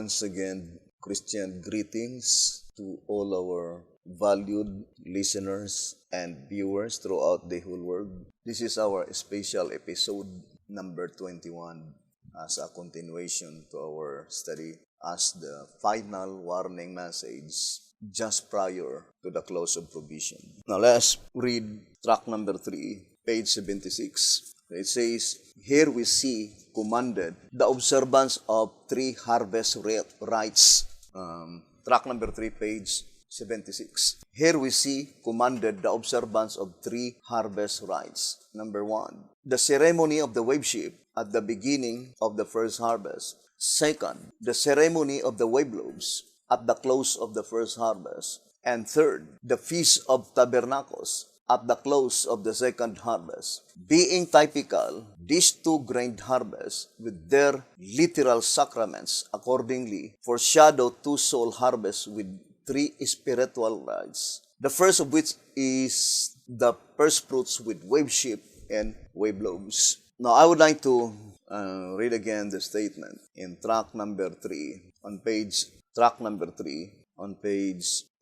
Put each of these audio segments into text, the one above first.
Once again, Christian greetings to all our valued listeners and viewers throughout the whole world. This is our special episode number 21 as a continuation to our study as the final warning message just prior to the close of provision. Now let's read track number 3, page 76. It says, here we see commanded the observance of 3 harvest rites. Track number 3, page 76. Here we see commanded the observance of 3 harvest rites. Number 1, the ceremony of the wave sheaf at the beginning of the first harvest. Second, the ceremony of the wave loaves at the close of the first harvest. And third, the Feast of Tabernacles at the close of the second harvest. Being typical, these 2-grained harvests with their literal sacraments accordingly foreshadow 2 soul harvests with 3 spiritual rites. The first of which is the first fruits with wave sheaf and wave loaves. Now I would like to read again the statement in track number 3 on page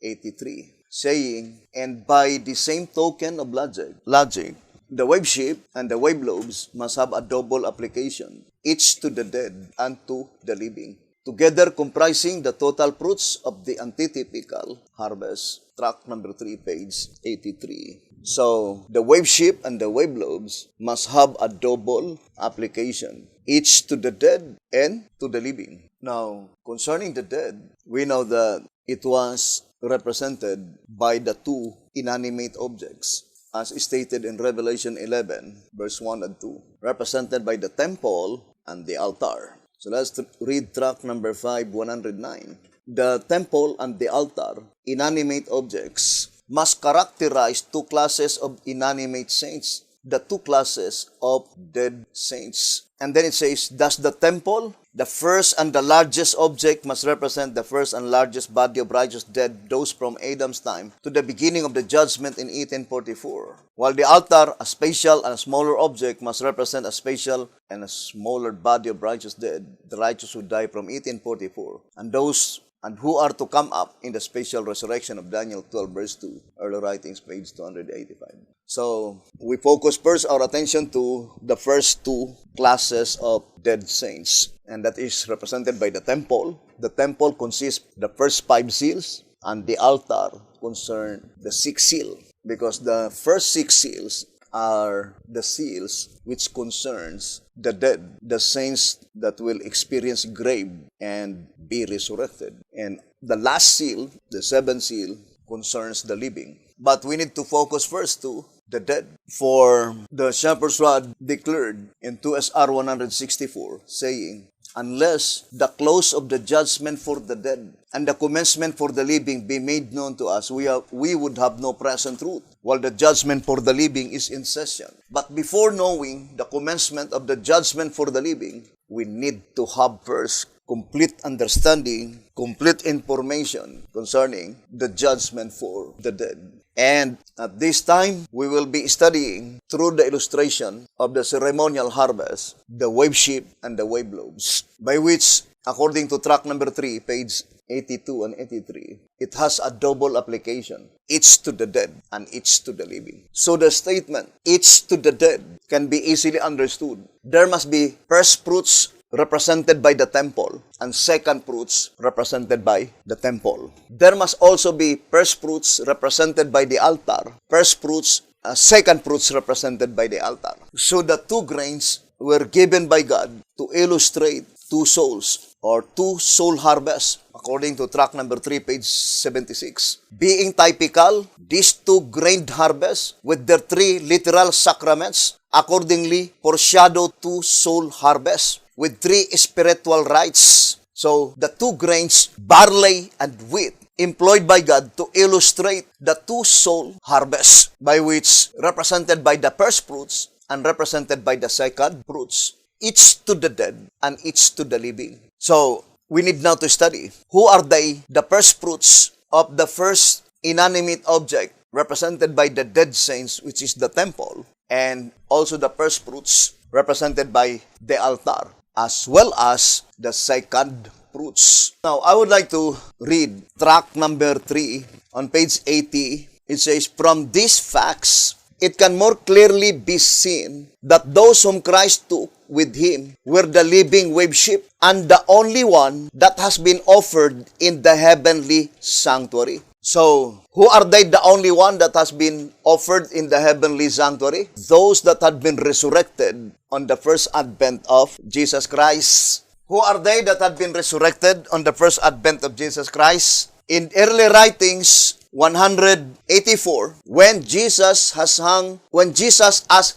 83, saying, and by the same token of logic, the wave sheaf and the wave loaves must have a double application, each to the dead and to the living, together comprising the total fruits of the antitypical harvest. Track number 3, page 83. So, the wave sheaf and the wave loaves must have a double application, each to the dead and to the living. Now, concerning the dead, we know that it was represented by the 2 inanimate objects, as stated in Revelation 11, verse 1 and 2, represented by the temple and the altar. So let's read track number 5, 109. The temple and the altar, inanimate objects, must characterize 2 classes of inanimate saints, the 2 classes of dead saints. And then it says, thus the temple, the first and the largest object, must represent the first and largest body of righteous dead, those from Adam's time to the beginning of the judgment in 1844. While the altar, a special and a smaller object, must represent a special and a smaller body of righteous dead, the righteous who die from 1844, and those and who are to come up in the special resurrection of Daniel 12, verse 2, early writings, page 285. So, we focus first our attention to the first 2 classes of dead saints, and that is represented by the temple. The temple consists of the first 5 seals, and the altar concerns the 6th seal, because the first 6 seals are the seals which concerns the dead, the saints that will experience grave and be resurrected. And the last seal, the 7th seal, concerns the living. But we need to focus first to the dead. For the shepherd's rod declared in 2 SR 164, saying, unless the close of the judgment for the dead and the commencement for the living be made known to us, we would have no present truth, while the judgment for the living is in session. But before knowing the commencement of the judgment for the living, we need to have first complete understanding, complete information concerning the judgment for the dead. And at this time, we will be studying through the illustration of the ceremonial harvest, the wave sheaf and the wave loaves, by which, according to track number 3, page 82 and 83, it has a double application, each to the dead and each to the living. So the statement, each to the dead, can be easily understood. There must be first fruits represented by the temple, and second fruits represented by the temple. There must also be first fruits represented by the altar, first fruits, second fruits represented by the altar. So the 2 grains were given by God to illustrate 2 souls, or 2 soul harvests, according to track number 3, page 76. Being typical, these 2-grained harvests with their 3 literal sacraments accordingly foreshadow 2 soul harvests with 3 spiritual rites. So, the 2 grains, barley and wheat, employed by God to illustrate the 2 soul harvests, by which represented by the first fruits and represented by the second fruits, each to the dead and each to the living. So, we need now to study who are they, the first fruits of the first inanimate object represented by the dead saints, which is the temple, and also the first fruits represented by the altar, as well as the second fruits. Now, I would like to read tract number 3 on page 80. It says, from these facts, it can more clearly be seen that those whom Christ took with him were the living wave sheep and the only one that has been offered in the heavenly sanctuary. So, who are they, the only one that has been offered in the heavenly sanctuary? Those that had been resurrected on the first advent of Jesus Christ. Who are they that had been resurrected on the first advent of Jesus Christ? In early writings, 184, when Jesus as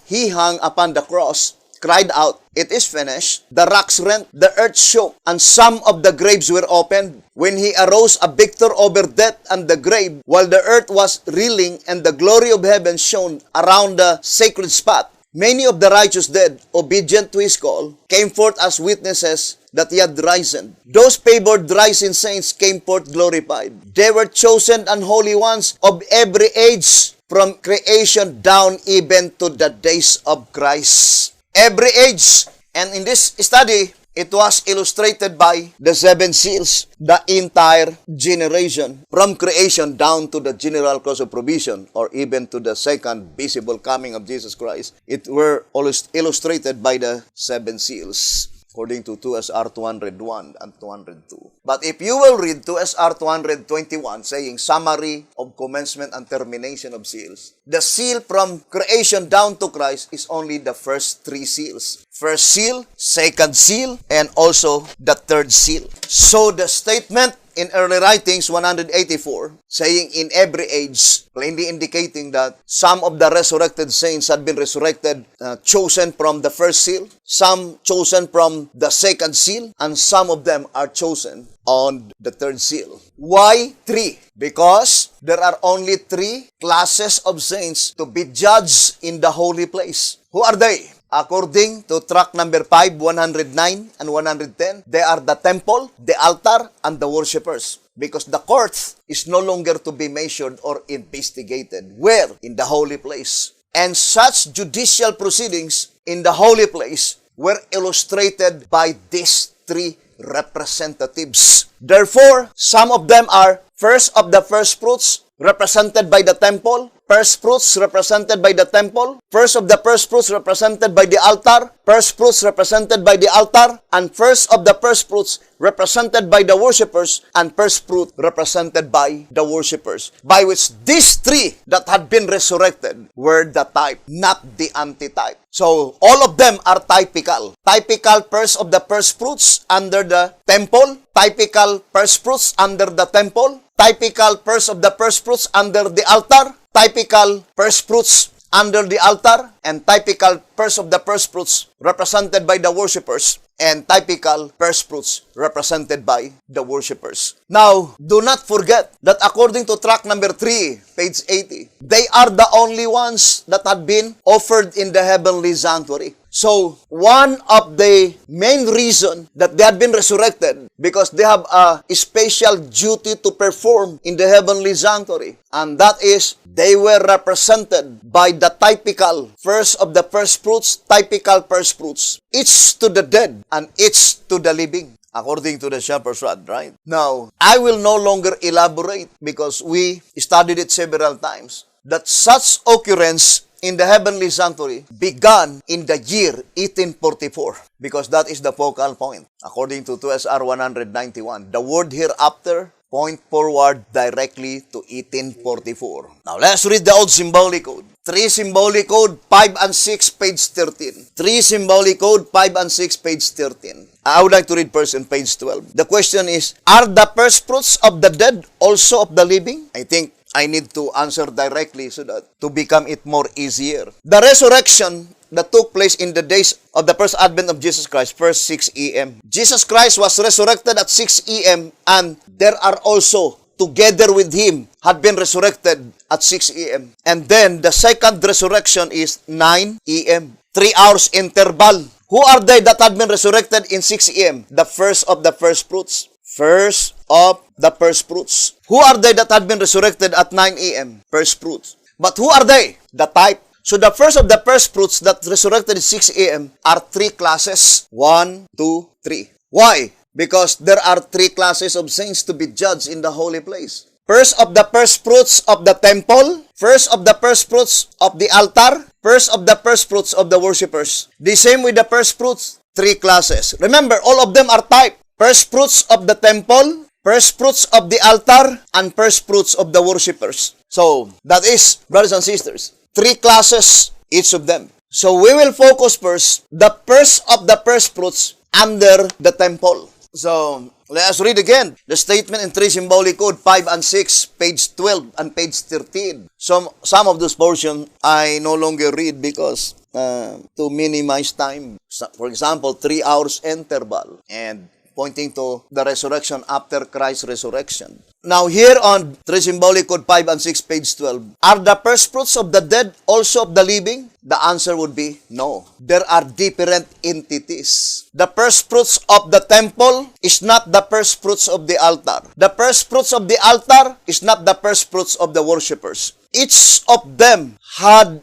he hung upon the cross, cried out, "It is finished," the rocks rent, the earth shook, and some of the graves were opened. When he arose a victor over death and the grave, while the earth was reeling and the glory of heaven shone around the sacred spot, many of the righteous dead, obedient to his call, came forth as witnesses that he had risen. Those favored rising saints came forth glorified. They were chosen and holy ones of every age, from creation down even to the days of Christ. Every age. And in this study, it was illustrated by the 7 seals, the entire generation, from creation down to the general cause of provision, or even to the second visible coming of Jesus Christ. It were always illustrated by the 7 seals, according to 2SR 201 and 202. But if you will read 2SR 221, saying summary of commencement and termination of seals, the seal from creation down to Christ is only the first 3 seals. First seal, second seal, and also the third seal. So the statement in early writings 184, saying in every age, plainly indicating that some of the resurrected saints had been resurrected, chosen from the first seal, some chosen from the second seal, and some of them are chosen on the third seal. Why 3? Because there are only 3 classes of saints to be judged in the holy place. Who are they? According to tract number 5, 109 and 110, they are the temple, the altar, and the worshippers. Because the court is no longer to be measured or investigated. Where? In the holy place. And such judicial proceedings in the holy place were illustrated by these 3 representatives. Therefore, some of them are first of the first fruits, represented by the temple, first fruits represented by the temple, first of the first fruits represented by the altar, first fruits represented by the altar, and first of the first fruits represented by the worshippers, and first fruit represented by the worshippers. By which these 3 that had been resurrected were the type, not the antitype. So, all of them are typical. Typical first of the first fruits under the temple, typical first fruits under the temple, typical first of the first fruits under the altar, typical first fruits under the altar, and typical first of the first fruits represented by the worshippers, and typical first fruits represented by the worshippers. Now, do not forget that according to tract number 3, page 80, they are the only ones that had been offered in the heavenly sanctuary. So, one of the main reason that they had been resurrected, because they have a special duty to perform in the heavenly sanctuary. And that is, they were represented by the typical first of the first fruits, typical first fruits, each to the dead and each to the living, according to the shepherd's rod, right? Now, I will no longer elaborate because we studied it several times, that such occurrence in the heavenly sanctuary began in the year 1844, because that is the focal point. According to 2SR 191, the word hereafter point forward directly to 1844. Now, let's read the old symbolic code. 3 symbolic code, 5 and 6, page 13. 3 symbolic code, 5 and 6, page 13. I would like to read first on page 12. The question is, are the first fruits of the dead also of the living? I think I need to answer directly so that to become it more easier. The resurrection that took place in the days of the first advent of Jesus Christ, first 6 a.m. Jesus Christ was resurrected at 6 a.m. and there are also together with him had been resurrected at 6 a.m. And then the second resurrection is 9 a.m. 3 hours interval. Who are they that had been resurrected in 6 a.m.? The first of the first fruits. First of the first fruits. Who are they that had been resurrected at 9 a.m.? First fruits. But who are they? The type. So the first of the first fruits that resurrected at 6 a.m. are 3 classes. 1, 2, 3. Why? Because there are three classes of saints to be judged in the holy place. First of the first fruits of the temple, first of the first fruits of the altar, first of the first fruits of the worshippers. The same with the first fruits, three classes. Remember, all of them are type. First fruits of the temple, first fruits of the altar, and first fruits of the worshippers. So, that is, brothers and sisters, three classes, each of them. So, we will focus first, the first of the first fruits under the temple. So, let us read again the statement in 3 Symbolic Code 5 and 6, page 12 and page 13. Some of those portions I no longer read because to minimize time. For example, 3 hours interval and pointing to the resurrection after Christ's resurrection. Now here on 3 Symbolic Code 5 and 6, page 12, are the first fruits of the dead also of the living? The answer would be no. There are different entities. The first fruits of the temple is not the first fruits of the altar. The first fruits of the altar is not the first fruits of the worshippers. Each of them had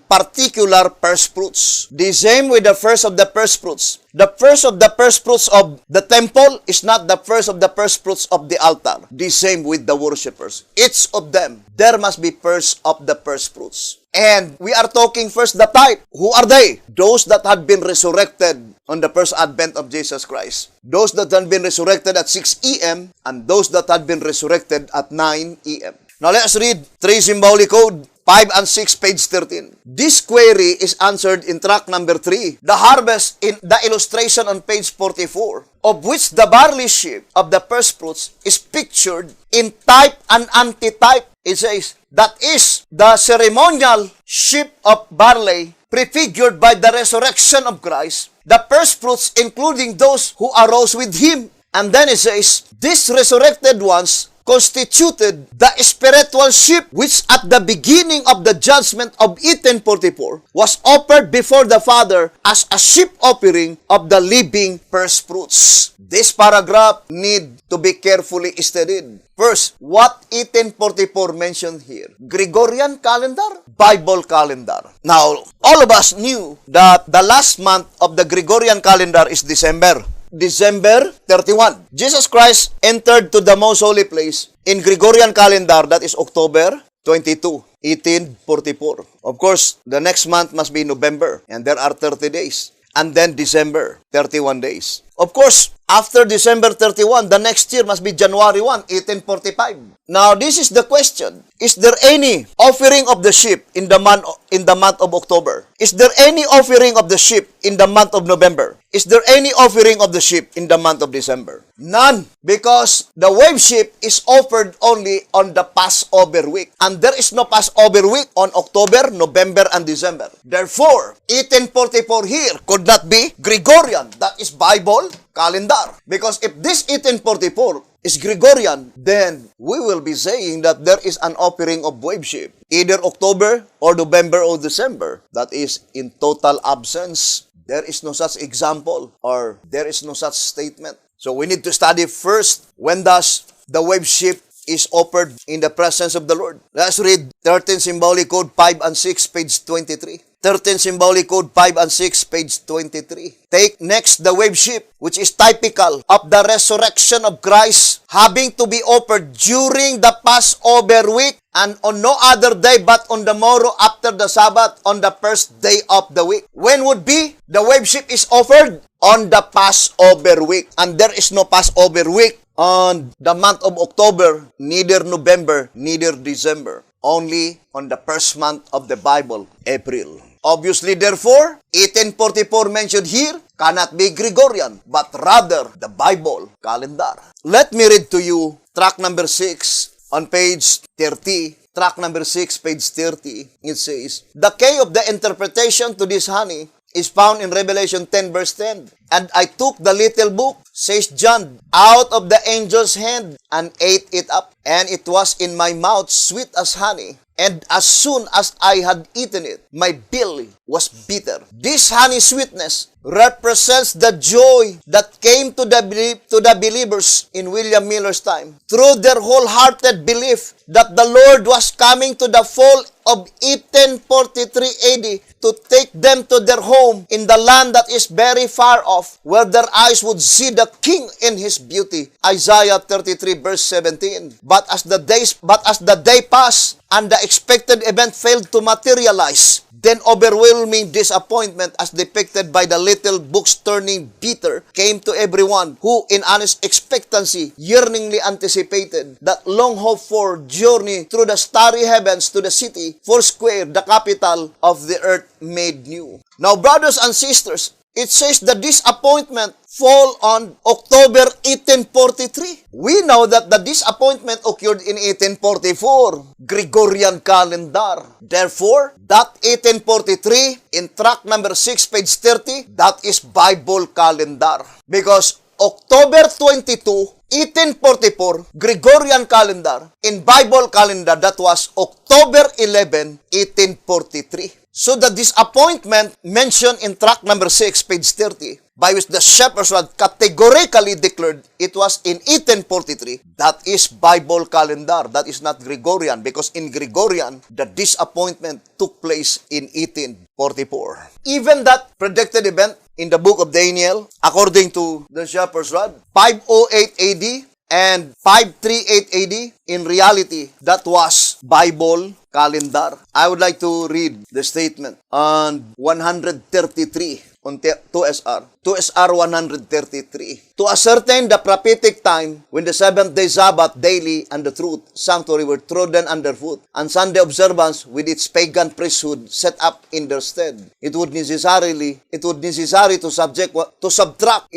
particular first fruits. The same with the first of the first fruits. The first of the first fruits of the temple is not the first of the first fruits of the altar. The same with the worshippers. Each of them, there must be first of the first fruits. And we are talking first the type. Who are they? Those that had been resurrected on the first advent of Jesus Christ. Those that had been resurrected at 6 a.m. and those that had been resurrected at 9 a.m. Now let us read 3 Symbolic Code 5 and 6, page 13. This query is answered in track number 3. The harvest in the illustration on page 44, of which the barley sheaf of the first fruits is pictured in type and antitype. It says, that is, the ceremonial sheaf of barley prefigured by the resurrection of Christ, the first fruits including those who arose with him. And then it says, these resurrected ones constituted the spiritual sheep which at the beginning of the judgment of 1844 was offered before the Father as a sheep offering of the living first fruits. This paragraph need to be carefully studied. First, what 1844 mentioned here? Gregorian calendar? Bible calendar. Now, all of us knew that the last month of the Gregorian calendar is December 31. Jesus Christ entered to the most holy place in Gregorian calendar, that is October 22, 1844. Of course, the next month must be November, and there are 30 days. And then December, 31 days. Of course, after December 31, the next year must be January 1, 1845. Now, this is the question. Is there any offering of the sheep in the month of October? Is there any offering of the sheep in the month of November? Is there any offering of the sheep in the month of December? None, because the wave sheep is offered only on the Passover week. And there is no Passover week on October, November, and December. Therefore, 1844 here could not be Gregorian. That is Bible calendar. Because if this 1844 is Gregorian, then we will be saying that there is an offering of wave sheep, either October or November or December. That is in total absence. There is no such example or there is no such statement. So we need to study first when does the wave sheep is offered in the presence of the Lord. Let's read 13 Symbolic Code 5 and 6, page 23. 13 Symbolic Code 5 and 6, page 23. Take next the wave sheep, which is typical of the resurrection of Christ, having to be offered during the Passover week and on no other day but on the morrow after the Sabbath on the first day of the week. When would be the wave sheep is offered? On the Passover week. And there is no Passover week on the month of October, neither November, neither December. Only on the first month of the Bible, April. Obviously, therefore, 1844 mentioned here cannot be Gregorian, but rather the Bible calendar. Let me read to you track number 6 on page 30. Track number 6, page 30. It says, the key of the interpretation to this honey is found in Revelation 10 verse 10. And I took the little book, says John, out of the angel's hand and ate it up. And it was in my mouth sweet as honey, and as soon as I had eaten it, my belly was bitter. This honey sweetness represents the joy that came to the believers in William Miller's time through their wholehearted belief that the Lord was coming to the fall of 1843 AD to take them to their home in the land that is very far off, where their eyes would see the King in his beauty. Isaiah 33 verse 17. But as the day passed and the expected event failed to materialize, then overwhelming disappointment, as depicted by the little books turning bitter, came to everyone who, in honest expectancy, yearningly anticipated that long-hoped-for journey through the starry heavens to the city, Foursquare, the capital of the earth made new. Now, brothers and sisters, it says the disappointment fall on October 1843. We know that the disappointment occurred in 1844, Gregorian calendar. Therefore, that 1843 in track number 6, page 30, that is Bible calendar. Because October 22, 1844, Gregorian calendar, in Bible calendar, that was October 11, 1843. So the disappointment mentioned in track number 6, page 30, by which the Shepherd's Rod categorically declared it was in 1843, that is Bible calendar. That is not Gregorian, because in Gregorian, the disappointment took place in 1844. Even that predicted event in the book of Daniel, according to the Shepherd's Rod, 508 AD and 538 AD, in reality, that was Bible calendar. I would like to read the statement on 133 on 2SR. 2SR 133. To ascertain the prophetic time when the seventh-day Sabbath daily and the truth sanctuary were trodden underfoot, and Sunday observance with its pagan priesthood set up in their stead, it would necessary to subtract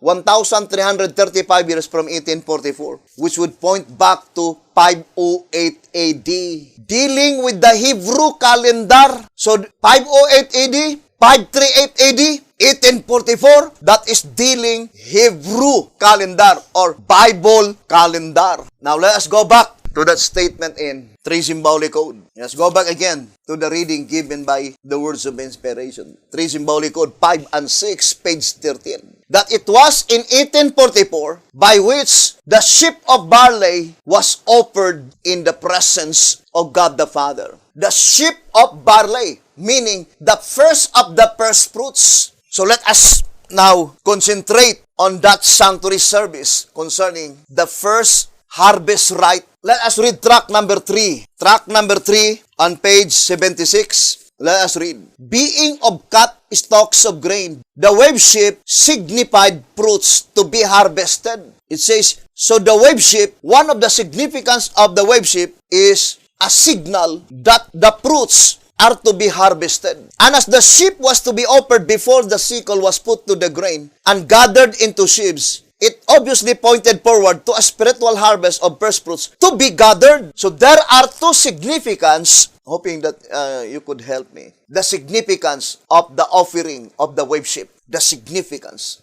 1,335 years from 1844, which would point back to 508 AD, dealing with the Hebrew calendar. So 508 AD, 538 AD, 1844, that is dealing Hebrew calendar or Bible calendar. Now let us go back to that statement in Three Symbolic Code. Let's go back again to the reading given by the words of inspiration. Three Symbolic Code 5 and 6, page 13. That it was in 1844 by which the sheaf of barley was offered in the presence of God the Father. The sheaf of barley, meaning the first of the first fruits. So let us now concentrate on that sanctuary service concerning the first harvest rite. Let us read track number 3. Track number 3 on page 76. Let us read. Being of cut stalks of grain, the wave sheaf signified fruits to be harvested. It says, so the wave sheaf, one of the significance of the wave sheaf is a signal that the fruits are to be harvested. And as the sheaf was to be offered before the sickle was put to the grain and gathered into sheaves, it obviously pointed forward to a spiritual harvest of first fruits to be gathered. So there are two significance, hoping that you could help me. The significance of the offering of the wave sheaf. The significance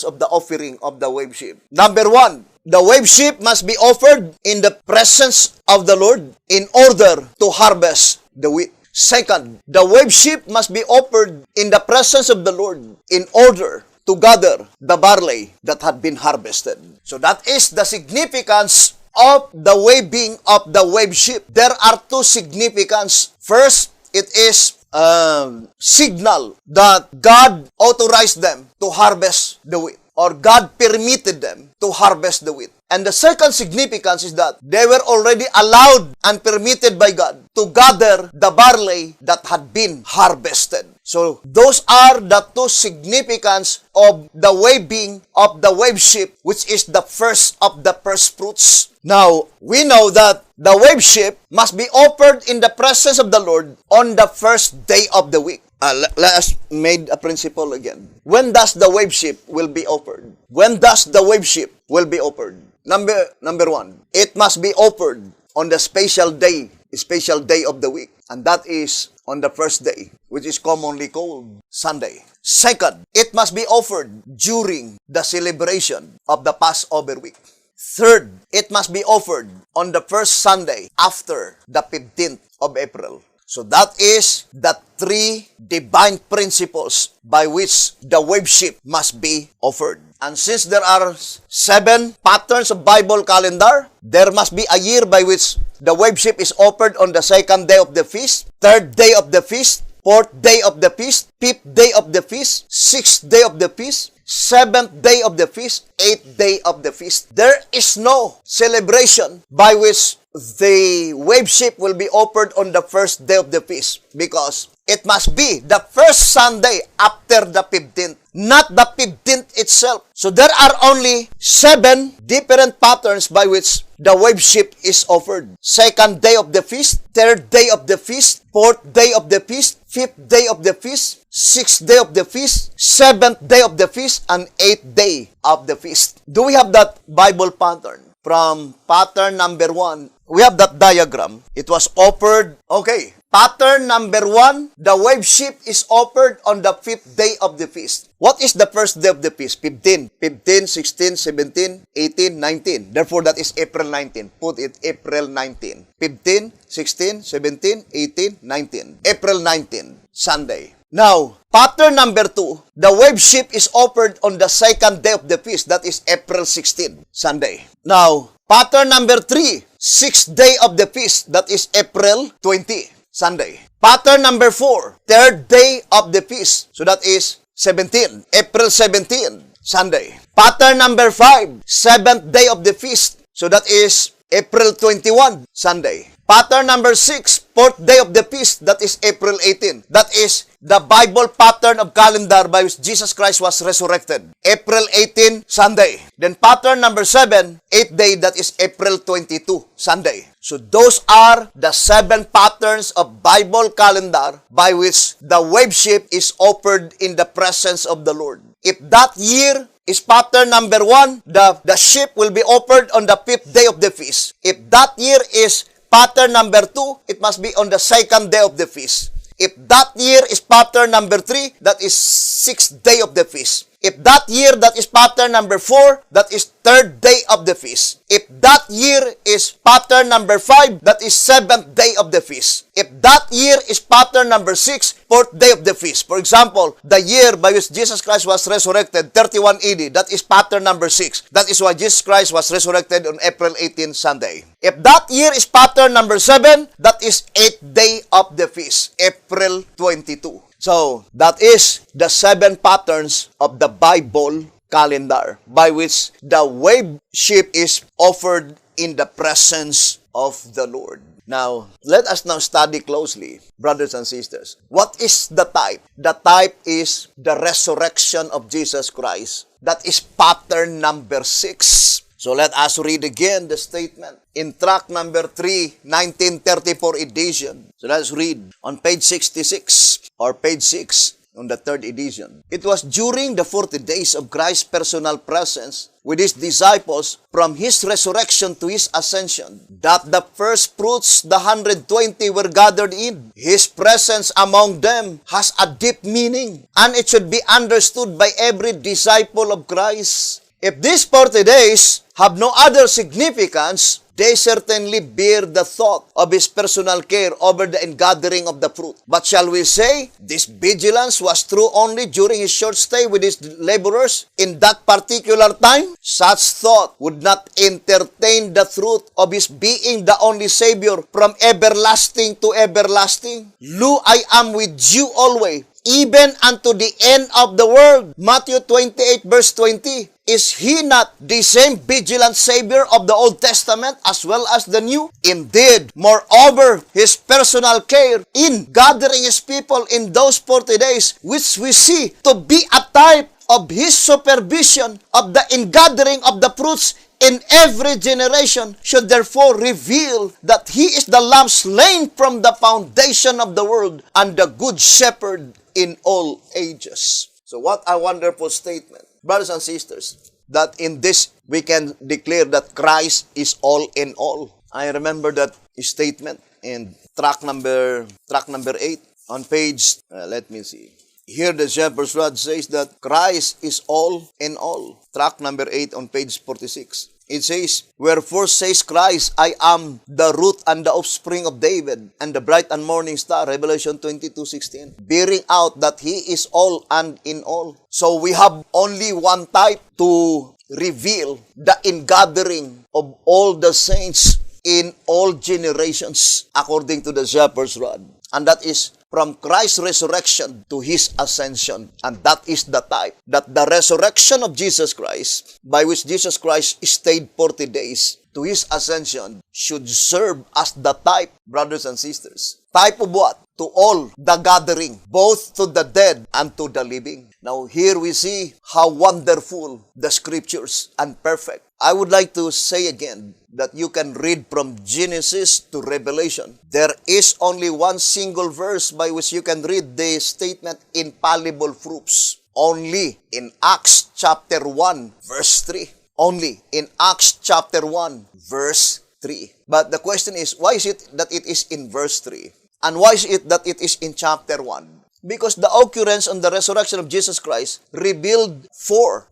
of the offering of the wave sheaf. Number 1, the wave sheaf must be offered in the presence of the Lord in order to harvest the wheat. Second, the wave sheaf must be offered in the presence of the Lord in order to gather the barley that had been harvested. So that is the significance of the waving of the wave sheaf. There are two significance. First, it is signal that God authorized them to harvest the wheat, or God permitted them to harvest the wheat. And the second significance is that they were already allowed and permitted by God to gather the barley that had been harvested. So those are the two significance of the waving of the wave sheaf, which is the first of the first fruits. Now, we know that the wave sheaf must be offered in the presence of the Lord on the first day of the week. Let us make a principle again. When does the wave sheaf will be offered? When does the wave sheaf will be offered? Number 1, it must be offered on the special day of the week. And that is on the first day, which is commonly called Sunday. Second, it must be offered during the celebration of the Passover week. Third, it must be offered on the first Sunday after the 15th of April. So that is the three divine principles by which the worship must be offered. And since there are 7 patterns of Bible calendar, there must be a year by which the worship is offered on the 2nd day of the feast, 3rd day of the feast, 4th day of the feast, 5th day of the feast, 6th day of the feast, 7th day of the feast, 8th day of the feast. There is no celebration by which the worship will be offered on the first day of the feast, because it must be the first Sunday after the 15th, not the 15th itself. So there are only 7 different patterns by which the worship is offered. 2nd day of the feast, 3rd day of the feast, 4th day of the feast, 5th day of the feast, 6th day of the feast, 7th day of the feast, and 8th day of the feast. Do we have that Bible pattern? From pattern number 1, we have that diagram. It was offered. Okay. Pattern number 1, the worship is offered on the 5th day of the feast. What is the first day of the feast? 15, 16, 17, 18, 19. Therefore, that is April 19. Put it April 19. 15, 16, 17, 18, 19. April 19, Sunday. Now, pattern number 2, the worship is offered on the 2nd day of the feast. That is April 16, Sunday. Now, pattern number 3, 6th day of the feast. That is April 20, Sunday. Pattern number 4, 3rd day of the feast. So that is 17, April 17, Sunday. Pattern number 5, 7th day of the feast. So that is April 21, Sunday. Pattern number 6, 4th day of the feast. That is April 18. That is the Bible pattern of calendar by which Jesus Christ was resurrected. April 18, Sunday. Then pattern number 7, 8th day, that is April 22, Sunday. So those are the 7 patterns of Bible calendar by which the worship is offered in the presence of the Lord. If that year is pattern number 1, the sheep will be offered on the 5th day of the feast. If that year is pattern number 2, it must be on the 2nd day of the feast. If that year is pattern number 3, that is 6th day of the feast. If that year that is pattern number 4, that is 3rd day of the feast. If that year is pattern number 5, that is 7th day of the feast. If that year is pattern number 6, 4th day of the feast. For example, the year by which Jesus Christ was resurrected, 31 AD, that is pattern number 6. That is why Jesus Christ was resurrected on April 18, Sunday. If that year is pattern number 7, that is 8th day of the feast, April 22. So, that is the 7 patterns of the Bible calendar by which the worship is offered in the presence of the Lord. Now, let us now study closely, brothers and sisters. What is the type? The type is the resurrection of Jesus Christ. That is pattern number 6. So let us read again the statement in tract number 3, 1934 edition. So let's read on page 66 or page 6 on the 3rd edition. It was during the 40 days of Christ's personal presence with his disciples from his resurrection to his ascension that the first fruits, the 120, were gathered in. His presence among them has a deep meaning, and it should be understood by every disciple of Christ. If these 40 days have no other significance, they certainly bear the thought of his personal care over the ingathering of the fruit. But shall we say this vigilance was true only during his short stay with his laborers in that particular time? Such thought would not entertain the truth of his being the only Savior from everlasting to everlasting. Lo, I am with you always, even unto the end of the world. Matthew 28 verse 20. Is he not the same vigilant Savior of the Old Testament as well as the New? Indeed, moreover, his personal care in gathering his people in those 40 days, which we see to be a type of his supervision of the ingathering of the fruits in every generation, should therefore reveal that he is the Lamb slain from the foundation of the world and the Good Shepherd in all ages. So what a wonderful statement. Brothers and sisters, that in this we can declare that Christ is all in all. I remember that statement in tract number 8 on page, let me see. Here the Shepherd's Rod says that Christ is all in all. Tract number 8 on page 46. It says, "Wherefore says Christ, I am the root and the offspring of David, and the bright and morning star," Revelation 22:16. Bearing out that He is all and in all. So we have only one type to reveal the ingathering of all the saints in all generations, according to the shepherd's rod. And that is from Christ's resurrection to His ascension. And that is the type that the resurrection of Jesus Christ, by which Jesus Christ stayed 40 days, to His ascension, should serve as the type, brothers and sisters. Type of what? To all the gathering, both to the dead and to the living. Now here we see how wonderful the scriptures and perfect. I would like to say again that you can read from Genesis to Revelation. There is only one single verse by which you can read the statement infallible proofs. Only in Acts chapter 1 verse 3. Only in Acts chapter 1 verse 3. But the question is, why is it that it is in verse 3? And why is it that it is in chapter 1? Because the occurrence on the resurrection of Jesus Christ revealed four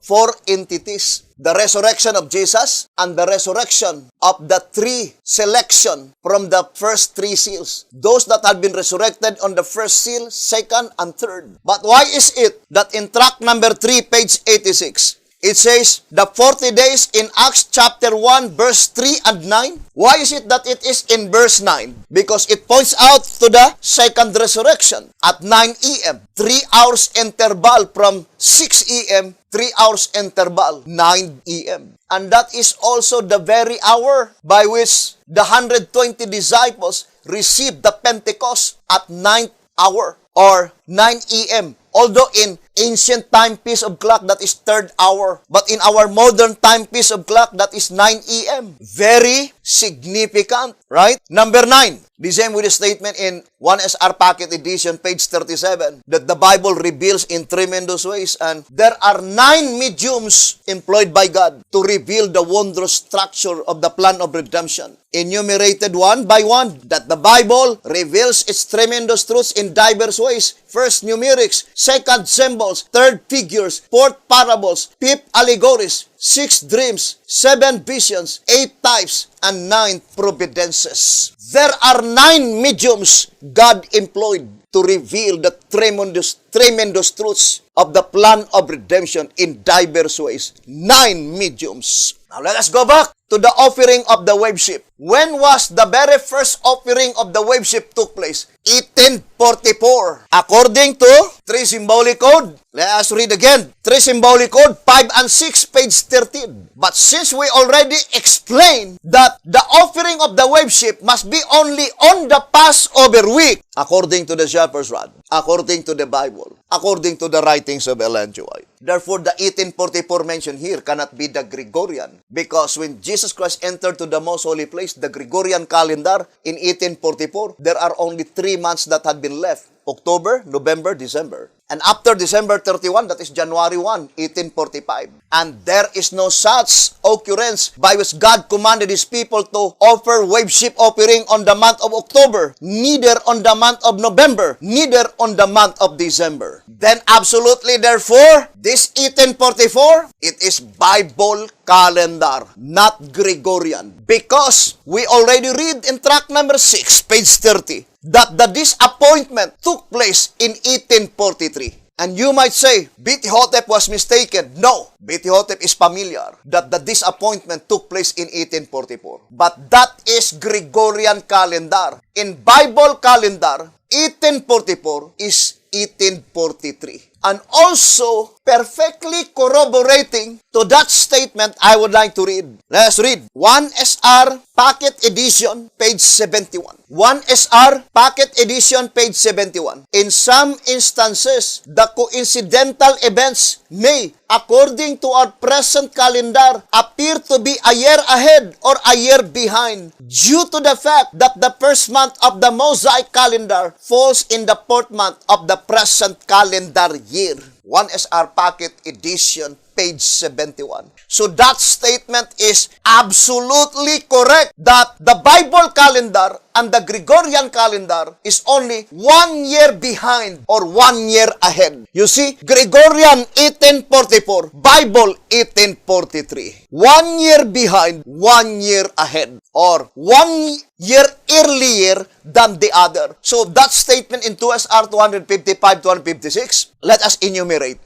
entities. The resurrection of Jesus and the resurrection of the three selection from the first three seals. Those that had been resurrected on the first seal, second, and third. But why is it that in tract number 3, page 86, it says the 40 days in Acts chapter 1, verse 3 and 9. Why is it that it is in verse 9? Because it points out to the second resurrection at 9 a.m. 3 hours interval from 6 a.m. 3 hours interval, 9 a.m. And that is also the very hour by which the 120 disciples received the Pentecost at 9th hour or 9 a.m. Although in ancient timepiece of clock, that is 3rd hour. But in our modern timepiece of clock, that is 9 a.m. Very significant, right? Number 9. The same with the statement in 1SR Packet Edition, page 37, that the Bible reveals in tremendous ways. And there are 9 mediums employed by God to reveal the wondrous structure of the plan of redemption. Enumerated one by one, that the Bible reveals its tremendous truths in diverse ways. First, numerics. Second, symbols. Third, figures. Fourth, parables. Fifth, allegories. 6 dreams. 7 visions. 8 types. And 9 providences. There are 9 mediums God employed to reveal the tremendous truths of the plan of redemption in diverse ways. 9 mediums. Now let us go back to the offering of the wave ship. When was the very first offering of the wave ship took place? 1844. According to 3 symbolic code, let us read again. 3 symbolic code, 5 and 6, page 13. But since we already explained that the offering of the wave ship must be only on the Passover week, according to the shepherd's rod, according to the Bible, according to the writings of Ellen G. White. Therefore, the 1844 mentioned here cannot be the Gregorian, because when Jesus Christ entered to the most holy place, the Gregorian calendar in 1844, there are only 3 months that had been left. October, November, December. And after December 31, that is January 1, 1845. And there is no such occurrence by which God commanded His people to offer wave ship offering on the month of October, neither on the month of November, neither on the month of December. Then absolutely, therefore, this 1844, it is Bible calendar, not Gregorian. Because we already read in tract number 6, page 30, that the disappointment took place in 1843. And you might say, B.T. Hotep was mistaken. No, B.T. Hotep is familiar that the disappointment took place in 1844. But that is Gregorian calendar. In Bible calendar, 1844 is 1843. And also, perfectly corroborating to that statement, I would like to read. Let's read. 1SR Packet Edition, page 71. 1SR Packet Edition, page 71. In some instances, the coincidental events may, according to our present calendar, appear to be a year ahead or a year behind, due to the fact that the first month of the Mosaic calendar falls in the 4th month of the present calendar year. 1SR Packet Edition, page 71. So that statement is absolutely correct that the Bible calendar and the Gregorian calendar is only 1 year behind or 1 year ahead. You see, Gregorian 1844, Bible 1843. 1 year behind, 1 year ahead, or 1 year earlier than the other. So that statement in 2SR 255, 256, let us enumerate.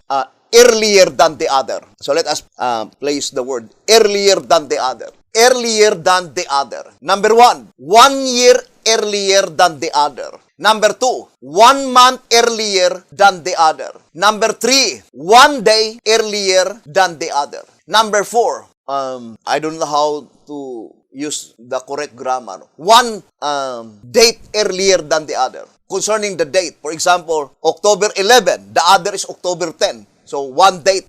Earlier than the other. So let us place the word earlier than the other. Earlier than the other. Number 1, 1 year earlier than the other. Number 2, 1 month earlier than the other. Number 3, 1 day earlier than the other. Number 4, I don't know how to use the correct grammar. 1 date earlier than the other. Concerning the date, for example, October 11, the other is October 10. So, 1 date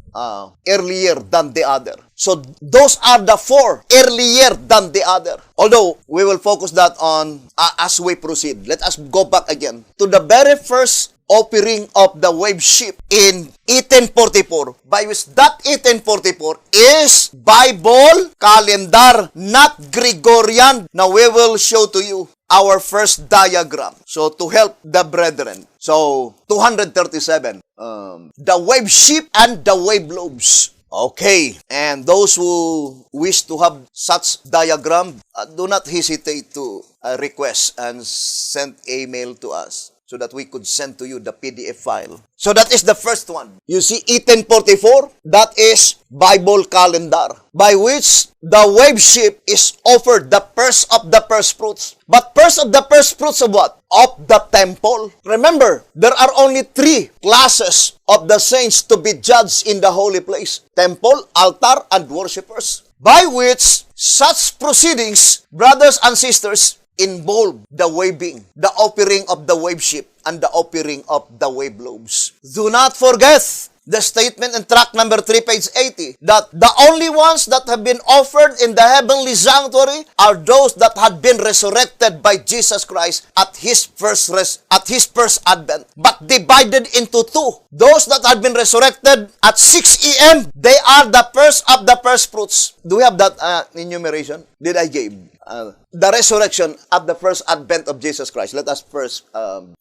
earlier than the other. So, those are the 4 earlier than the other. Although, we will focus that on as we proceed. Let us go back again to the very first offering of the wave ship in 1844, by which that 1844 is Bible calendar, not Gregorian. Now, we will show to you our first diagram. So, to help the brethren. So, 237. The wave ship and the wave lobes. Okay. And those who wish to have such diagram, do not hesitate to request and send email to us, so that we could send to you the PDF file. So that is the first one. You see, 1844, that is Bible calendar, by which the wave ship is offered the first of the first fruits. But first of the first fruits of what? Of the temple. Remember, there are only 3 classes of the saints to be judged in the holy place: temple, altar, and worshippers. By which such proceedings, brothers and sisters, involve the waving, the offering of the wave ship, and the offering of the wave lobes. Do not forget the statement in tract number 3, page 80, that the only ones that have been offered in the heavenly sanctuary are those that had been resurrected by Jesus Christ at His first advent, but divided into 2. Those that had been resurrected at 6 a.m., they are the first of the first fruits. Do we have that enumeration? Did I give? The resurrection at the first advent of Jesus Christ. Let us first,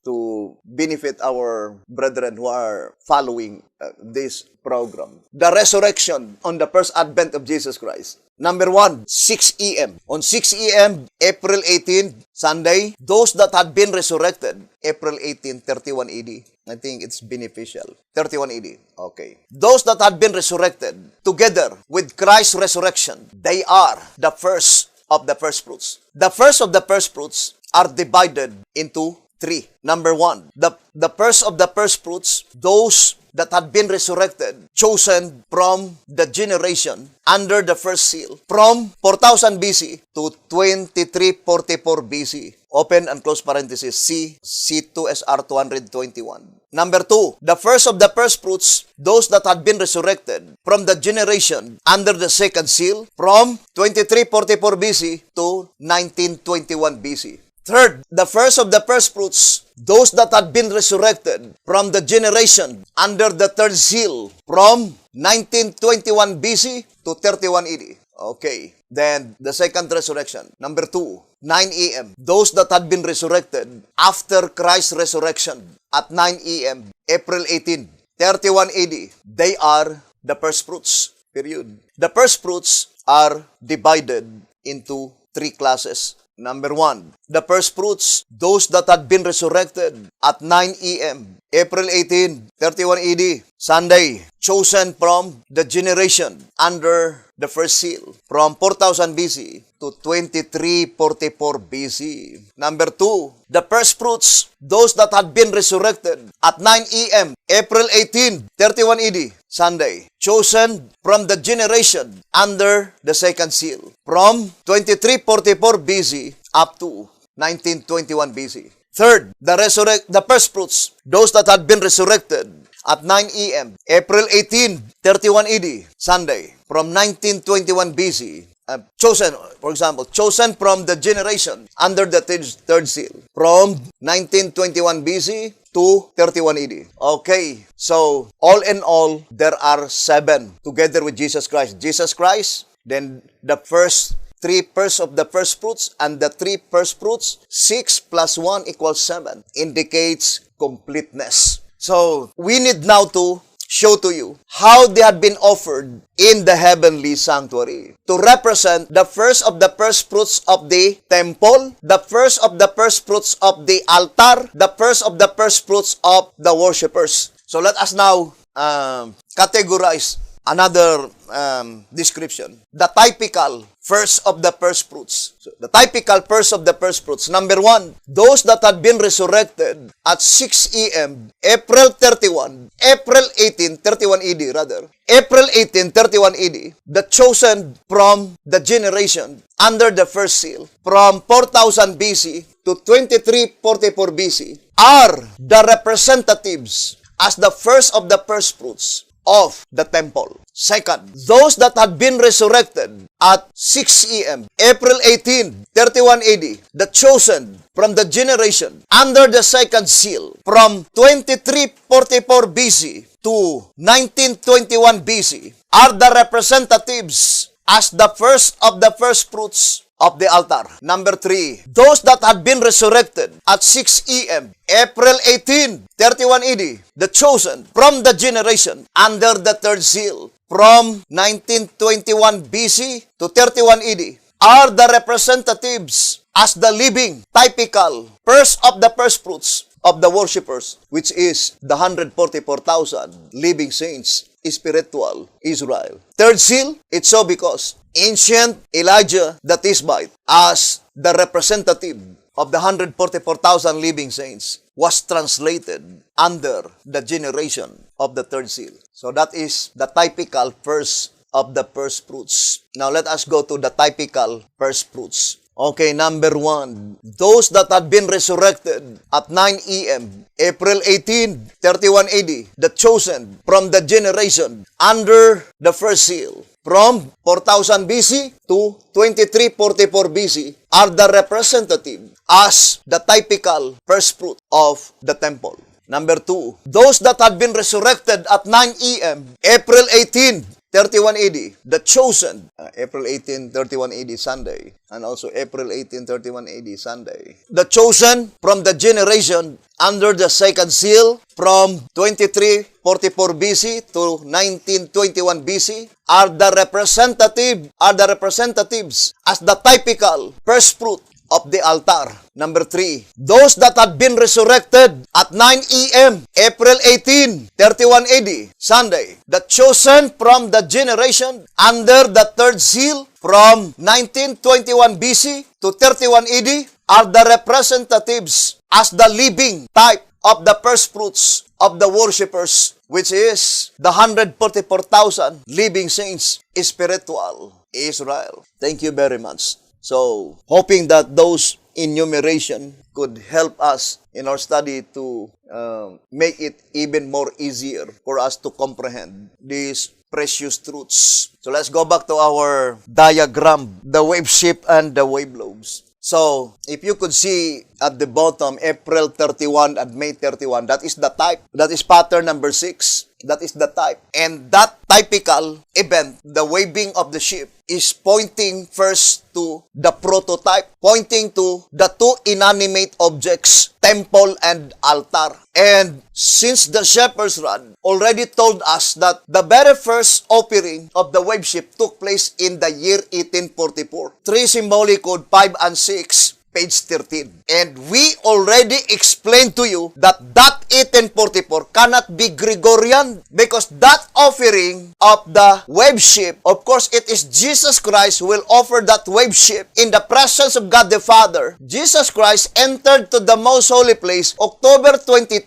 to benefit our brethren who are following this program. The resurrection on the first advent of Jesus Christ. Number 1, 6 a.m. On 6 a.m., April 18, Sunday, those that had been resurrected, April 18, 31 AD. I think it's beneficial. 31 AD. Okay. Those that had been resurrected together with Christ's resurrection, they are the first of the first fruits. The first of the first fruits are divided into 3. Number 1, the first of the first fruits, those that had been resurrected, chosen from the generation under the first seal, from 4000 BC to 2344 BC. Open and close parenthesis, C2SR 221. Number 2, the first of the first fruits, those that had been resurrected from the generation under the second seal, from 2344 BC to 1921 BC. Third, the first of the first fruits, those that had been resurrected from the generation under the third seal, from 1921 BC to 31 AD. Okay. Then, the second resurrection. Number 2, 9 a.m. Those that had been resurrected after Christ's resurrection at 9 a.m., April 18, 31 AD. They are the first fruits. Period. The first fruits are divided into 3 classes. Number 1, the first fruits, those that had been resurrected at 9 a.m., April 18, 31 AD, Sunday, chosen from the generation under the first seal, from 4000 BC to 2344 BC. Number 2, the first fruits, those that had been resurrected at 9 a.m., April 18, 31 AD, Sunday, chosen from the generation under the second seal, from 2344 BC up to 1921 BC. Third, the first fruits, those that had been resurrected at 9 a.m., April 18, 31 AD, Sunday, from 1921 BC, chosen from the generation under the third seal, from 1921 BC to 31 AD. Okay, so all in all, there are 7 together with Jesus Christ. Jesus Christ, then the first 3 of the first fruits, and the 3 first fruits, 6 plus 1 equals 7, indicates completeness. So, we need now to show to you how they had been offered in the heavenly sanctuary to represent the first of the first fruits of the temple, the first of the first fruits of the altar, the first of the first fruits of the worshipers. So let us now categorize another description. The typical first of the first fruits. So, the typical first of the first fruits. Number 1, those that had been resurrected at 6 a.m., April 31, April 18, 31 AD rather. April 18, 31 AD, the chosen from the generation under the first seal, from 4000 BC to 2344 BC, are the representatives as the first of the first fruits of the temple. Second, those that had been resurrected at 6 a.m., April 18, 31 AD, the chosen from the generation under the second seal, from 2344 BC to 1921 BC, are the representatives as the first of the first fruits of the altar. Number 3, those that had been resurrected at 6 a.m., April 18, 31 AD, the chosen from the generation under the third seal, from 1921 BC to 31 AD, are the representatives as the living, typical, first of the first fruits of the worshippers, which is the 144,000 living saints, spiritual Israel. Third seal, it's so because ancient Elijah the Tishbite, as the representative of the 144,000 living saints, was translated under the generation of the third seal. So that is the typical first of the first fruits. Now let us go to the typical first fruits. Okay, number 1, those that had been resurrected at 9 a.m., April 18, 31 AD, the chosen from the generation under the first seal, from 4000 BC to 2344 BC, are the representative as the typical first fruit of the temple. Number 2, those that had been resurrected at 9 a.m., April 18, 31 AD, the chosen, April 18, 31 AD Sunday, and also April 18, 31 AD Sunday. The chosen from the generation under the second seal, from 2344 BC to 1921 BC, are the representatives as the typical first fruit of the altar. Number 3, those that had been resurrected at 9 a.m., April 18, 31 AD, Sunday, the chosen from the generation under the third seal, from 1921 BC to 31 AD, are the representatives as the living type of the first fruits of the worshippers, which is the 144,000 living saints, spiritual Israel. Thank you very much. So, hoping that those enumeration could help us in our study to make it even more easier for us to comprehend these precious truths. So, let's go back to our diagram, the wave shape and the wave lobes. So, if you could see at the bottom, April 31 and May 31, that is the type. That is pattern number 6. That is the type. And that typical event, the waving of the ship, is pointing first to the prototype, pointing to the two inanimate objects, temple and altar. And since the shepherd's rod already told us that the very first offering of the wave ship took place in the year 1844, 3 symbolic code 5 and 6, page 13. And we already explained to you that 1844 cannot be Gregorian because that offering of the wave ship, of course, it is Jesus Christ who will offer that wave ship in the presence of God the Father. Jesus Christ entered to the most holy place October 22,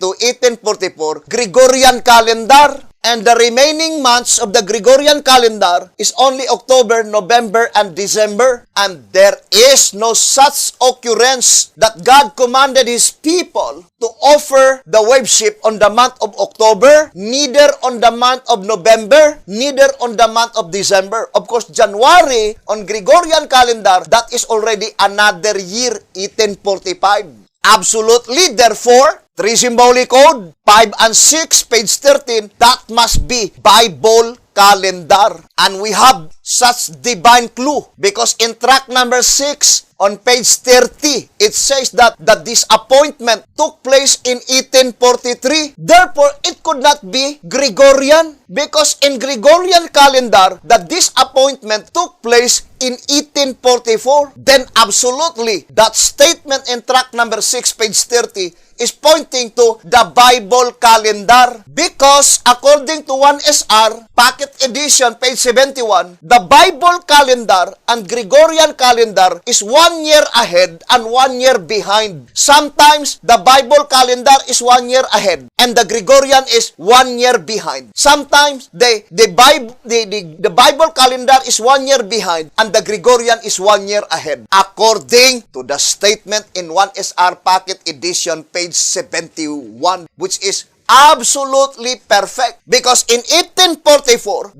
1844, Gregorian calendar. And the remaining months of the Gregorian calendar is only October, November, and December. And there is no such occurrence that God commanded His people to offer the wave ship on the month of October, neither on the month of November, neither on the month of December. Of course, January on Gregorian calendar, that is already another year, 1845. Absolutely, therefore, 3 symbolic code, 5 and 6, page 13, that must be Bible calendar. And we have such divine clue because in track number 6, on page 30, it says that the disappointment took place in 1843. Therefore, it could not be Gregorian because in Gregorian calendar, the disappointment took place in 1844. Then absolutely, that statement in track number 6, page 30, is pointing to the Bible calendar because according to 1SR, Packet Edition, page 71, the Bible calendar and Gregorian calendar is 1 year ahead and 1 year behind. Sometimes, the Bible calendar is 1 year ahead and the Gregorian is 1 year behind. Sometimes, the Bible calendar is 1 year behind and the Gregorian is 1 year ahead. According to the statement in 1SR Packet Edition, page 71, which is absolutely perfect because in 1844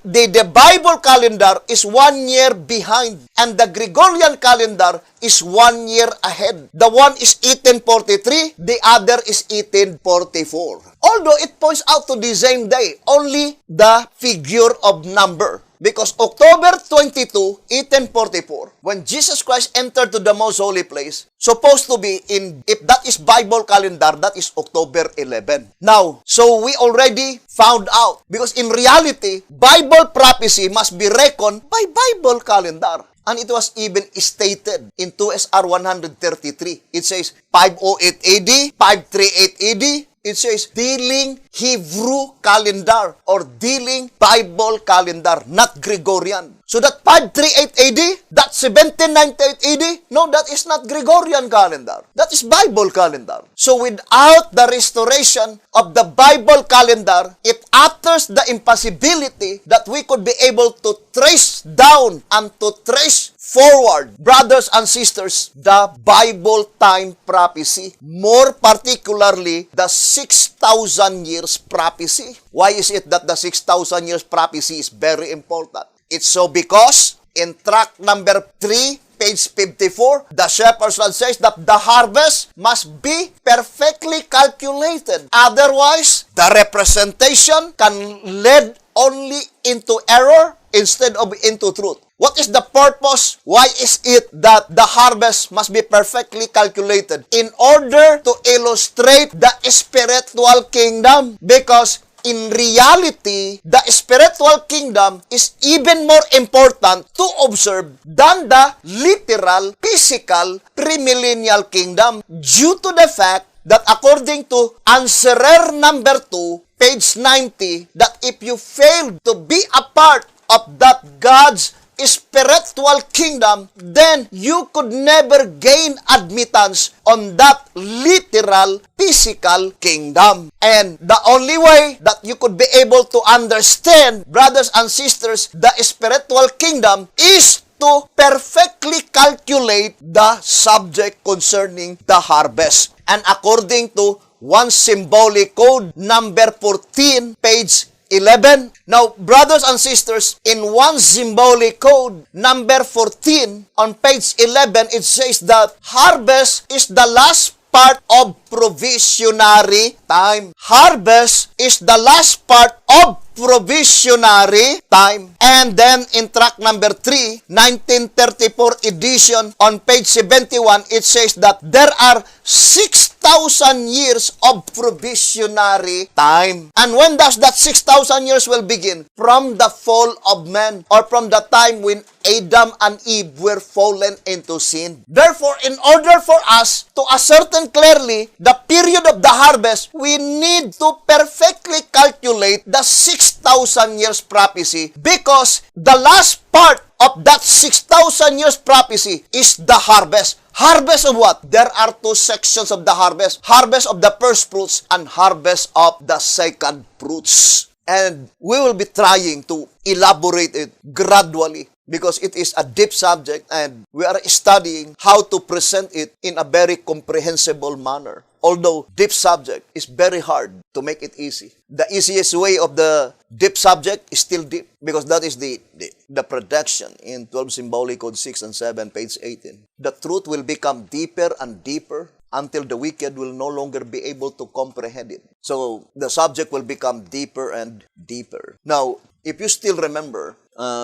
the Bible calendar is 1 year behind and the Gregorian calendar is 1 year ahead. The one is 1843, the other is 1844. Although it points out to the same day, only the figure of number. Because October 22, 1844, when Jesus Christ entered to the most holy place, supposed to be in, if that is Bible calendar, that is October 11. Now, so we already found out, because in reality, Bible prophecy must be reckoned by Bible calendar. And it was even stated in 2SR 133. It says 508 AD, 538 AD, it says dealing Hebrew calendar or dealing Bible calendar, not Gregorian. So that 538 AD, that 1798 AD, no, that is not Gregorian calendar. That is Bible calendar. So without the restoration of the Bible calendar, it utters the impossibility that we could be able to trace down and to trace forward, brothers and sisters, the Bible time prophecy. More particularly, the 6,000 years prophecy. Why is it that the 6,000 years prophecy is very important? It's so because in track number 3, page 54, the Shepherd's Rod says that the harvest must be perfectly calculated. Otherwise, the representation can lead only into error instead of into truth. What is the purpose? Why is it that the harvest must be perfectly calculated? In order to illustrate the spiritual kingdom. Because in reality, the spiritual kingdom is even more important to observe than the literal, physical, premillennial kingdom due to the fact that according to answerer number 2, page 90, that if you fail to be a part of that God's spiritual kingdom, then you could never gain admittance on that literal, physical kingdom. And the only way that you could be able to understand, brothers and sisters, the spiritual kingdom is to perfectly calculate the subject concerning the harvest. And according to one symbolic code, number 14, page 11. Now, brothers and sisters, in one symbolic code, number 14, on page 11, it says that harvest is the last part of provisionary time. Harvest is the last part of provisionary time. And then in track number 3, 1934 edition, on page 71, it says that there are 6,000 years of provisionary time. And when does that 6,000 years will begin? From the fall of man, or from the time when Adam and Eve were fallen into sin. Therefore, in order for us to ascertain clearly the period of the harvest, we need to perfectly calculate the 6,000 years prophecy, because the last part of that 6,000 years prophecy is the harvest. Harvest of what? There are two sections of the harvest. Harvest of the first fruits and harvest of the second fruits. And we will be trying to elaborate it gradually because it is a deep subject and we are studying how to present it in a very comprehensible manner. Although deep subject is very hard to make it easy. The easiest way of the deep subject is still deep because that is the production in 12 Symbolic Code 6 and 7, page 18. The truth will become deeper and deeper until the wicked will no longer be able to comprehend it. So the subject will become deeper and deeper. Now, if you still remember,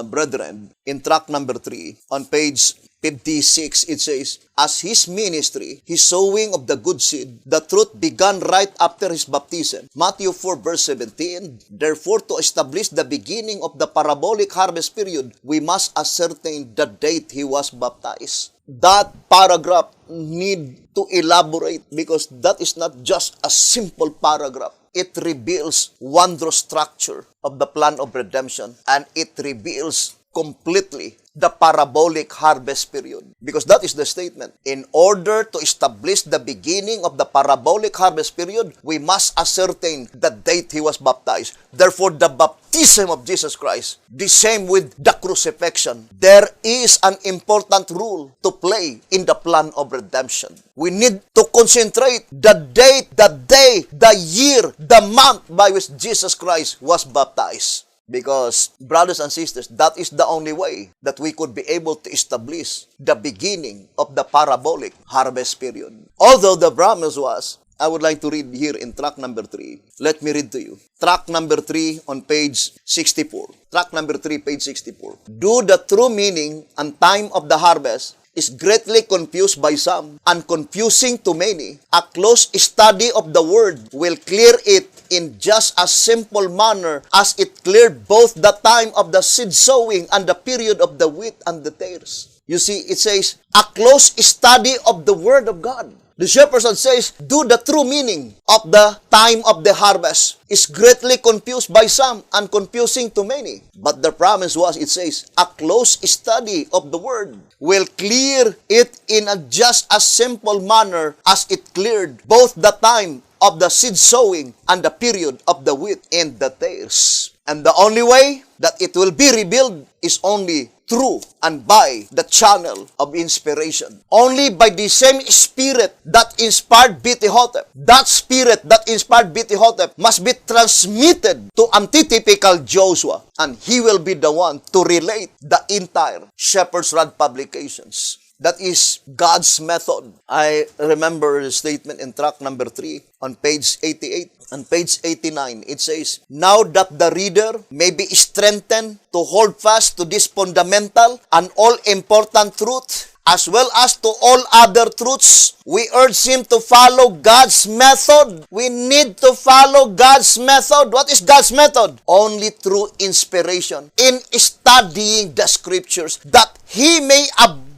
brethren, in track number 3, on page 56, it says, as his ministry, his sowing of the good seed, the truth began right after his baptism. Matthew 4 verse 17, therefore to establish the beginning of the parabolic harvest period, we must ascertain the date he was baptized. That paragraph need to elaborate because that is not just a simple paragraph. It reveals wondrous structure of the plan of redemption, and it reveals completely the parabolic harvest period. Because that is the statement. In order to establish the beginning of the parabolic harvest period, we must ascertain the date he was baptized. Therefore, the baptism of Jesus Christ, the same with the crucifixion, there is an important role to play in the plan of redemption. We need to concentrate the date, the day, the year, the month by which Jesus Christ was baptized. Because, brothers and sisters, that is the only way that we could be able to establish the beginning of the parabolic harvest period. Although the promise was, I would like to read here in track number 3. Let me read to you. Track number 3 on page 64. Track number 3, page 64. Do the true meaning and time of the harvest is greatly confused by some and confusing to many. A close study of the word will clear it in just a simple manner as it cleared both the time of the seed sowing and the period of the wheat and the tares. You see, it says, a close study of the word of God. The shepherd says, do the true meaning of the time of the harvest is greatly confused by some and confusing to many. But the promise was, it says, a close study of the word will clear it in just a simple manner as it cleared both the time of the seed sowing and the period of the wheat and the tares. And the only way that it will be revealed is only through and by the channel of inspiration. Only by the same spirit that inspired B.T. Hotep. That spirit that inspired B.T. Hotep must be transmitted to antitypical Joshua, and he will be the one to relate the entire Shepherd's Rod publications. That is God's method. I remember the statement in track number 3 on page 88. On page 89, it says, now that the reader may be strengthened to hold fast to this fundamental and all-important truth, as well as to all other truths, we urge him to follow God's method. We need to follow God's method. What is God's method? Only through inspiration, in studying the scriptures, that he may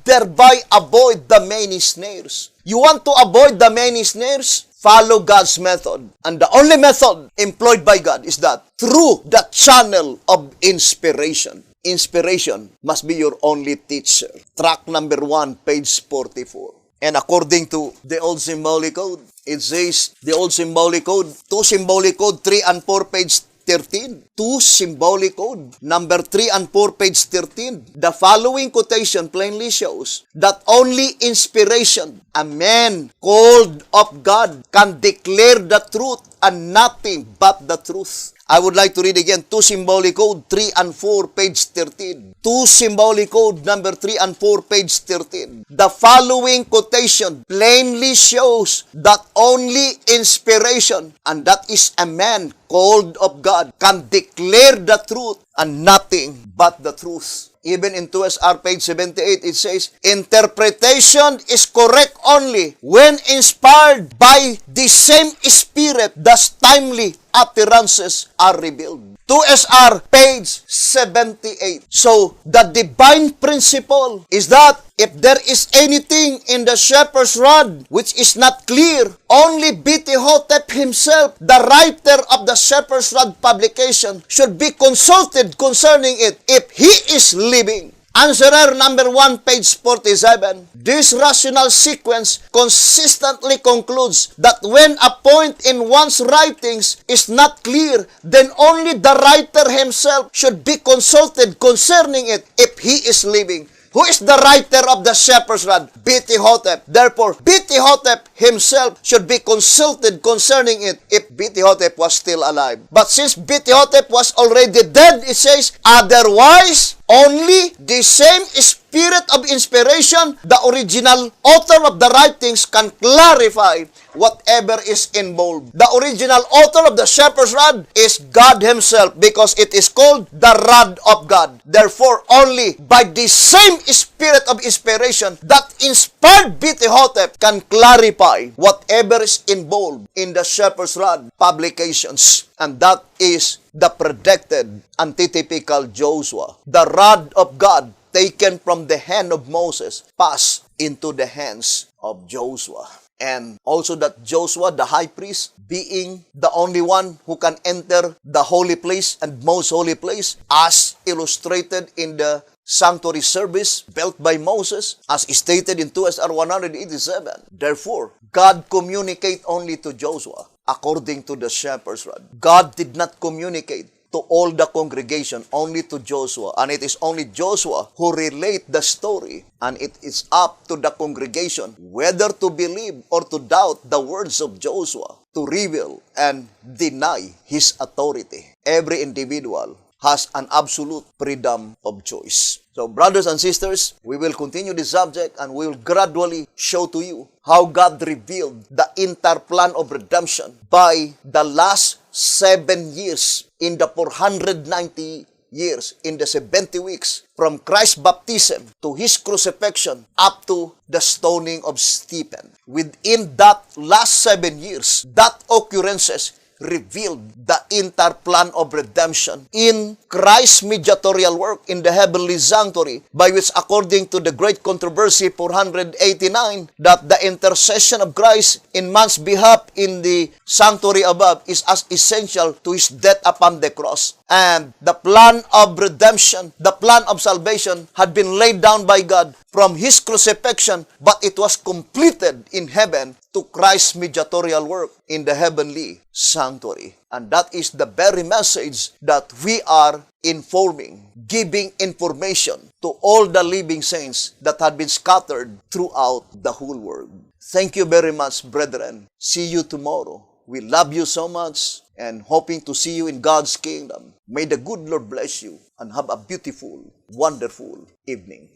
thereby avoid the many snares. You want to avoid the many snares? Follow God's method. And the only method employed by God is that through the channel of inspiration. Inspiration must be your only teacher. Track number 1, page 44. And according to the old symbolic code, it says, the old symbolic code, 2 symbolic code, 3 and 4, page 13. 2 symbolic code, number 3 and 4, page 13. The following quotation plainly shows that only inspiration, a man called of God, can declare the truth and nothing but the truth. I would like to read again 2 symbolic code 3 and 4, page 13. 2 symbolic code number 3 and 4, page 13. The following quotation plainly shows that only inspiration, and that is a man called of God, can declare the truth and nothing but the truth. Even in 2SR page 78, it says, interpretation is correct only when inspired by the same spirit, thus timely utterances are revealed. 2SR page 78. So, the divine principle is that if there is anything in the Shepherd's Rod which is not clear, only B.T. Hotep himself, the writer of the Shepherd's Rod publication, should be consulted concerning it if he is living. Answerer number 1, page 47. This rational sequence consistently concludes that when a point in one's writings is not clear, then only the writer himself should be consulted concerning it if he is living. Who is the writer of the Shepherd's Rod? B.T. Hotep. Therefore, B.T. Hotep himself should be consulted concerning it if B.T. Hotep was still alive. But since B.T. Hotep was already dead, it says, otherwise, only the same spirit of inspiration, the original author of the writings, can clarify whatever is involved. The original author of the shepherd's rod is God himself, because it is called the rod of God. Therefore, only by the same spirit of inspiration that inspired B.T. Hotep can clarify whatever is involved in the shepherd's rod publications. And that is the predicted antitypical Joshua. The rod of God taken from the hand of Moses passed into the hands of Joshua. And also that Joshua, the high priest, being the only one who can enter the holy place and most holy place, as illustrated in the sanctuary service built by Moses, as stated in 2 SR 187. Therefore, God communicated only to Joshua according to the shepherd's rod. God did not communicate to all the congregation, only to Joshua. And it is only Joshua who relate the story. And it is up to the congregation whether to believe or to doubt the words of Joshua, to reveal and deny his authority. Every individual has an absolute freedom of choice. So, brothers and sisters, we will continue this subject and we will gradually show to you how God revealed the entire plan of redemption by the last 7 years in the 490 years, in the 70 weeks, from Christ's baptism to his crucifixion up to the stoning of Stephen. Within that last 7 years, that occurrences revealed the entire plan of redemption in Christ's mediatorial work in the heavenly sanctuary, by which, according to the great controversy 489, that the intercession of Christ in man's behalf in the sanctuary above is as essential to his death upon the cross. And the plan of redemption, the plan of salvation, had been laid down by God from his crucifixion, but it was completed in heaven to Christ's mediatorial work in the heavenly sanctuary. And that is the very message that we are informing, giving information to all the living saints that had been scattered throughout the whole world. Thank you very much, brethren. See you tomorrow. We love you so much and hoping to see you in God's kingdom. May the good Lord bless you and have a beautiful, wonderful evening.